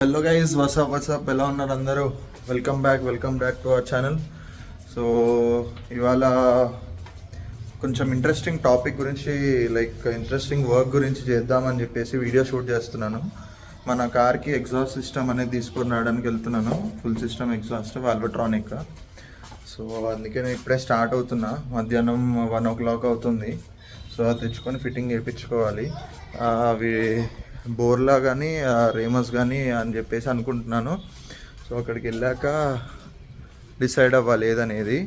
Hello guys, WhatsApp ఎలా ఉన్నారు అందరూ? Welcome back to our channel. So ఇవాళ కొంచెం ఇంట్రెస్టింగ్ టాపిక్ గురించి, ఇంట్రెస్టింగ్ వర్క్ గురించి చేద్దామని చెప్పేసి వీడియో షూట్ చేస్తున్నాను. మన కార్కి ఎగ్జాస్ట్ సిస్టమ్ అనేది తీసుకొని రావడానికి వెళ్తున్నాను. Full system exhaust Valvetronic. So అందుకే నేను ఇప్పుడే స్టార్ట్ అవుతున్నా. మధ్యాహ్నం 1 o'clock అవుతుంది. సో అది తెచ్చుకొని ఫిట్టింగ్ చేయించుకోవాలి. అవి బోర్లా కానీ రేమస్ కానీ అని చెప్పేసి అనుకుంటున్నాను. సో అక్కడికి వెళ్ళాక డిసైడ్ అవ్వాలి ఏదనేది.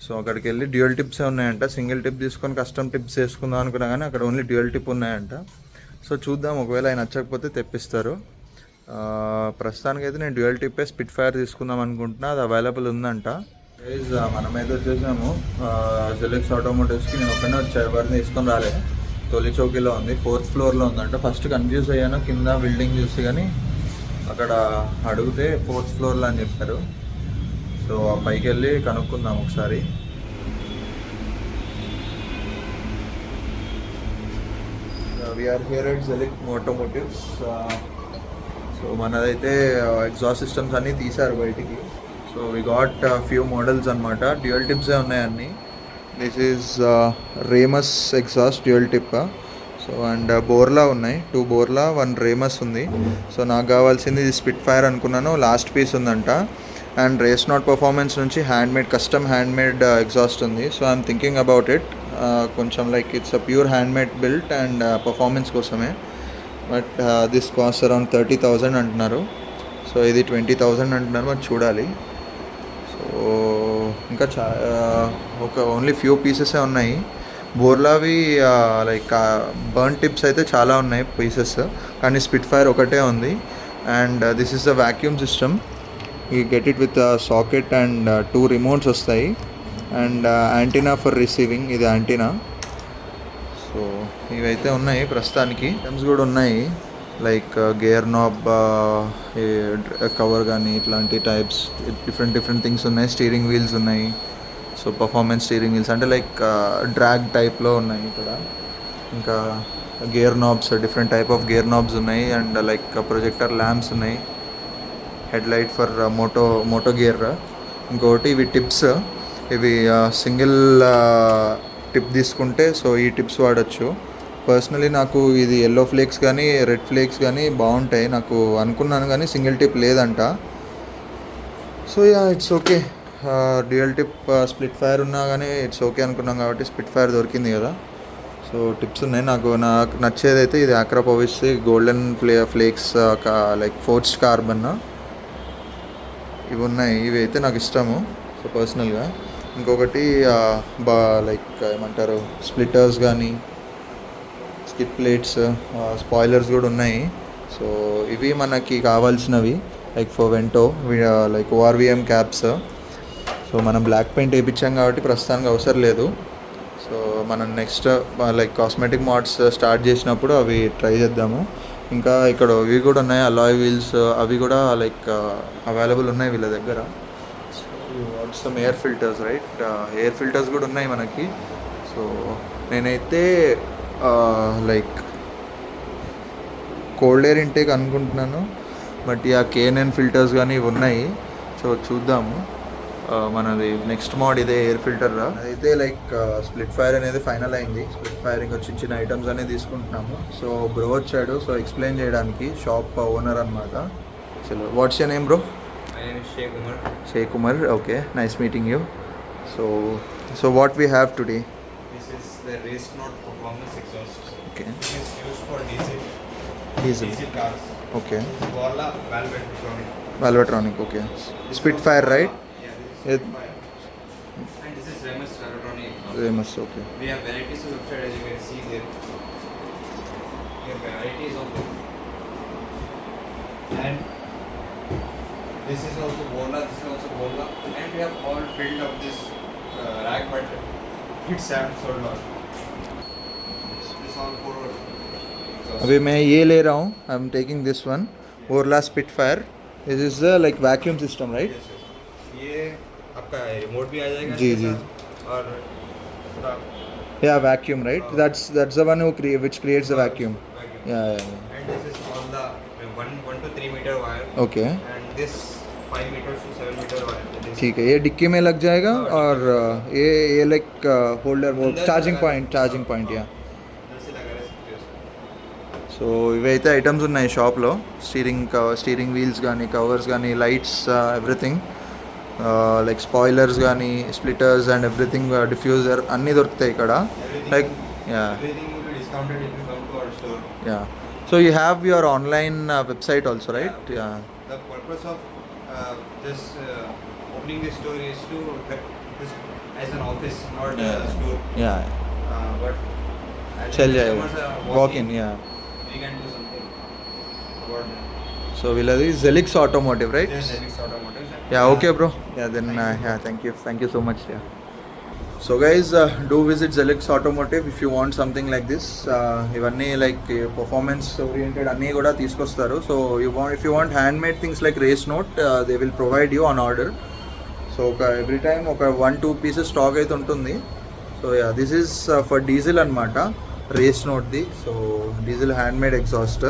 సో అక్కడికి వెళ్ళి డ్యూయల్ టిప్సే ఉన్నాయంట. సింగిల్ టిప్ తీసుకొని కస్టమ్ టిప్స్ వేసుకుందాం అనుకున్నా కానీ అక్కడ ఓన్లీ డ్యూయల్ టిప్ ఉన్నాయంట. సో చూద్దాం, ఒకవేళ ఆయన నచ్చకపోతే తెప్పిస్తారు. ప్రస్తుతానికి అయితే నేను డ్యూయల్ టిప్పే స్పిట్ ఫైర్ తీసుకుందాం అనుకుంటున్నా. అది అవైలబుల్ ఉందంట. మనమైతే వచ్చేసాము జెలెక్స్ ఆటోమోటివ్స్కి. నేను ఒక్కనే వచ్చాను, ఎవరిని తీసుకొని రాలే. తొలి చౌకీలో ఉంది, 4th floorలో ఉందంట. ఫస్ట్ కన్ఫ్యూజ్ అయ్యాను కింద బిల్డింగ్ చూసి, కానీ అక్కడ అడిగితే 4th floorలో అని చెప్పారు. సో ఆ పైకి వెళ్ళి కనుక్కుందాం ఒకసారి. We're here at Zenix automotives. So మనదైతే ఎగ్జాస్ట్ సిస్టమ్స్ అన్నీ తీశారు బయటికి. So we got few models అనమాట. డ్యూయల్ టిప్సే ఉన్నాయి అన్నీ. This is Remus exhaust dual tip. So and Borla ఉన్నాయి, 2 బోర్లా 1 రేమస్ ఉంది. సో నాకు కావాల్సింది ఇది స్పిట్ ఫైర్ అనుకున్నాను. లాస్ట్ పీస్ ఉందంట. అండ్ రేస్ నాట్ పర్ఫార్మెన్స్ నుంచి కస్టమ్ హ్యాండ్మేడ్ ఎగ్జాస్ట్ ఉంది. So I'm thinking about it. కొంచెం it's a pure handmade built and performance కోసమే. బట్ దిస్ కాస్ట్ అరౌండ్ 30,000 అంటున్నారు. సో ఇది 20,000 అంటున్నారు. మరి చూడాలి. సో ఇంకా ఓన్లీ ఫ్యూ పీసెసే ఉన్నాయి. బోర్లావి బర్న్ టిప్స్ అయితే చాలా ఉన్నాయి పీసెస్, కానీ స్పిట్ ఫైర్ ఒకటే ఉంది. And this is the vacuum system. You get it with socket and 2 remotes వస్తాయి. అండ్ యాంటీనా ఫర్ రిసీవింగ్, ఇది యాంటీనా. సో ఇవైతే ఉన్నాయి ప్రస్తుతానికి. ఐటమ్స్ కూడా ఉన్నాయి, గేర్ నాబ్ కవర్ కానీ ఇట్లాంటి టైప్స్ డిఫరెంట్ థింగ్స్ ఉన్నాయి. స్టీరింగ్ వీల్స్ ఉన్నాయి. సో పర్ఫార్మెన్స్ స్టీరింగ్ వీల్స్ అంటే డ్రాగ్ టైప్లో ఉన్నాయి ఇక్కడ. ఇంకా gear knobs, different type of gear knobs ఉన్నాయి. అండ్ ప్రొజెక్టర్ ల్యాంప్స్ ఉన్నాయి. Head light for moto gear. ఇంకొకటి ఇవి టిప్స్. ఇవి సింగిల్ టిప్ తీసుకుంటే సో ఈ టిప్స్ వాడచ్చు. పర్సనలీ నాకు ఇది ఎల్లో ఫ్లేక్స్ కానీ రెడ్ ఫ్లేక్స్ కానీ బాగుంటాయి నాకు అనుకున్నాను, కానీ సింగిల్ టిప్ లేదంట. So yeah, it's okay. Dual tip split fire ఉన్నా కానీ ఇట్స్ ఓకే అనుకున్నాం కాబట్టి స్ప్లిట్ ఫైర్ దొరికింది కదా. సో టిప్స్ ఉన్నాయి. నాకు నచ్చేదైతే ఇది ఆక్రాపోవిస్ గోల్డెన్ ఫ్లేక్స్ ఫోర్జ్డ్ కార్బన్ ఇవి ఉన్నాయి. ఇవి అయితే నాకు ఇష్టము సో పర్సనల్గా. ఇంకొకటి ఏమంటారు, స్ప్లిట్టర్స్ కానీ స్కిప్ ప్లేట్స్, స్పాయిలర్స్ కూడా ఉన్నాయి. సో ఇవి మనకి కావాల్సినవి for Vento ORVM caps. So మనం బ్లాక్ పెయింట్ వేయించాం కాబట్టి ప్రస్తుతానికి అవసరం లేదు. సో మనం నెక్స్ట్ కాస్మెటిక్ మోడ్స్ స్టార్ట్ చేసినప్పుడు అవి ట్రై చేద్దాము. ఇంకా ఇక్కడ ఇవి కూడా ఉన్నాయి, అలాయ్ వీల్స్. అవి కూడా అవైలబుల్ ఉన్నాయి వీళ్ళ దగ్గర. So what's some air filters, right? Air filters కూడా ఉన్నాయి మనకి. సో నేనైతే కోల్డ్ ఎయిర్ ఇంటేక్ అనుకుంటున్నాను. బట్ K9 ఫిల్టర్స్ కానీ ఇవి ఉన్నాయి. సో చూద్దాము. మనది నెక్స్ట్ మోడ్ ఇదే ఎయిర్ ఫిల్టర్. అయితే స్ప్లిట్ ఫైర్ అనేది ఫైనల్ అయింది. స్ప్లిట్ ఫైర్ ఇంకా చిన్న ఐటమ్స్ అనేది తీసుకుంటున్నాము. సో బ్రో వచ్చాడు సో ఎక్స్ప్లెయిన్ చేయడానికి, షాప్ ఓనర్ అనమాట. చలో, what's your name bro? Sheikh Umar. Okay, nice meeting you. So what we have today? This is the race not performance exhaust. Okay. This is used for diesel. Diesel cars. Okay. This is Borla Valvetronic. Valvetronic, okay. Spitfire, right? Yeah, this is It- Spitfire. And this is Remus Valvetronic exhaust. Remus, okay. We have varieties of website, as you can see there. We have varieties of them. And this is also Borla, this is also Borla. And we have all filled up this rack, but it's haven't sold all. This all for exhaust. अभी मैं ये ले रहा हूँ. I am taking this one, Orla Spitfire. This is vacuum system, right? Yes, yes. ये आपका remote भी आ जाएगा जी, इसके जी. साथ, और पूरा Yeah, vacuum, right? That's the one which creates the vacuum. vacuum. Yeah. And this is all the 1 to 3 meter meter wire. Okay And this 5 meters to 7 meter wire. That is ठीक है, ये dicky में लग जाएगा हाँ, और dicky ये like holder वो अंदर चार्जिंग लगा पॉइंट सकते हो। चार्जिंग पॉइंट या अंदर से लगा सकते हो उसको। సో ఇవైతే ఐటమ్స్ ఉన్నాయి షాప్లో. స్టీరింగ్ వీల్స్ కానీ, కవర్స్ కానీ, లైట్స్, ఎవ్రీథింగ్ లైక్ స్పాయిలర్స్ కానీ, స్ప్లిటర్స్ అండ్ ఎవ్రీథింగ్, డిఫ్యూజర్ అన్నీ దొరుకుతాయి ఇక్కడ. Like yeah Everything will be discounted if you come to our store. Yeah so you have your online website also, right? Yeah The purpose of this opening this store is to this as an office, not a store. Yeah But as చల్ customers are walk in yeah we can do something about that. So వీళ్ళది Zenix automotive, right? Yes, Zenix Automotive. Yeah, okay, bro. Yeah, then, yeah, thank you so much. Yeah. So, guys, do visit Zelix Automotive if you want something like this. ఇవన్నీ like performance oriented అన్నీ కూడా తీసుకొస్తారు. So if you want handmade things like race note, they will provide you on order. So every time ఒక 1-2 pieces stock అయితే ఉంటుంది. So yeah this is for diesel అనమాట, race నోట్ది. So diesel handmade exhaust.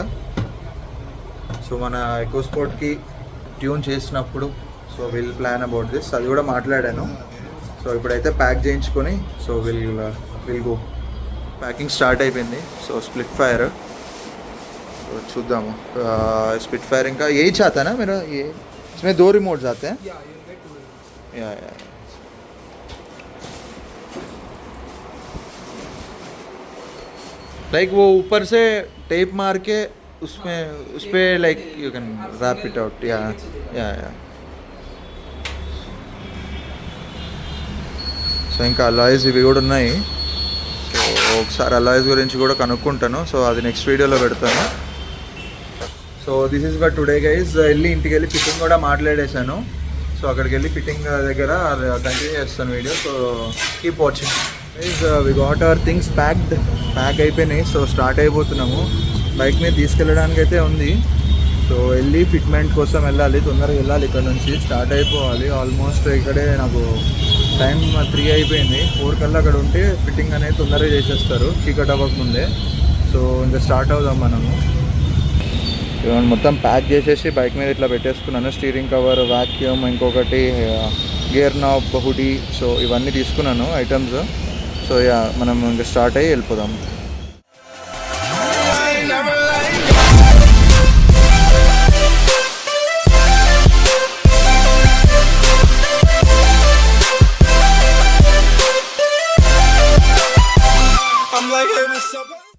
So మన eco స్పోర్ట్కి tune చేసినప్పుడు so will plan about this, అది కూడా మాట్లాడాను. సో ఇప్పుడైతే ప్యాక్ చేయించుకొని so will go. Packing start అయిపోయింది. సో స్ప్లిట్ ఫైర్ సో చూద్దాము. स्प्लिट फायर इनका यही चाहता है ना मेरा, ये इसमें 2 रिमोट्स आते हैं. Yeah, you'll get 2 remotes. या लाइक वो ऊपर से टेप मार के उसमें उस पर like you can wrap it out. या సో ఇంకా అలాయిస్ ఇవి కూడా ఉన్నాయి. సో ఒకసారి అలాయిస్ గురించి కూడా కనుక్కుంటాను. సో అది నెక్స్ట్ వీడియోలో పెడతాను. So this is for today guys. వెళ్ళి ఇంటికి వెళ్ళి ఫిట్టింగ్ కూడా మాట్లాడేశాను. సో అక్కడికి వెళ్ళి ఫిట్టింగ్ దగ్గర కంటిన్యూ చేస్తాను video. So keep watching guys. We got our things pack అయిపోయినాయి. సో స్టార్ట్ అయిపోతున్నాము. బైక్ని తీసుకెళ్ళడానికి అయితే ఉంది. సో వెళ్ళి ఫిట్మెంట్ కోసం వెళ్ళాలి, తొందరగా వెళ్ళాలి. ఇక్కడ నుంచి స్టార్ట్ అయిపోవాలి. ఆల్మోస్ట్ ఇక్కడే నాకు టైం 3 అయిపోయింది. 4 కల్లా అక్కడ ఉంటే ఫిట్టింగ్ అనేది తొందరగా చేసేస్తారు చీకటి అవ్వకముందే. సో ఇంకా స్టార్ట్ అవుదాం మనము. మొత్తం ప్యాక్ చేసేసి బైక్ మీద ఇట్లా పెట్టేసుకున్నాను. స్టీరింగ్ కవర్, వాక్యూమ్, ఇంకొకటి గేర్ నాబ్, హుడీ. సో ఇవన్నీ తీసుకున్నాను ఐటమ్స్. సో యా మనం ఇంకా స్టార్ట్ అయ్యి వెళ్ళిపోదాం.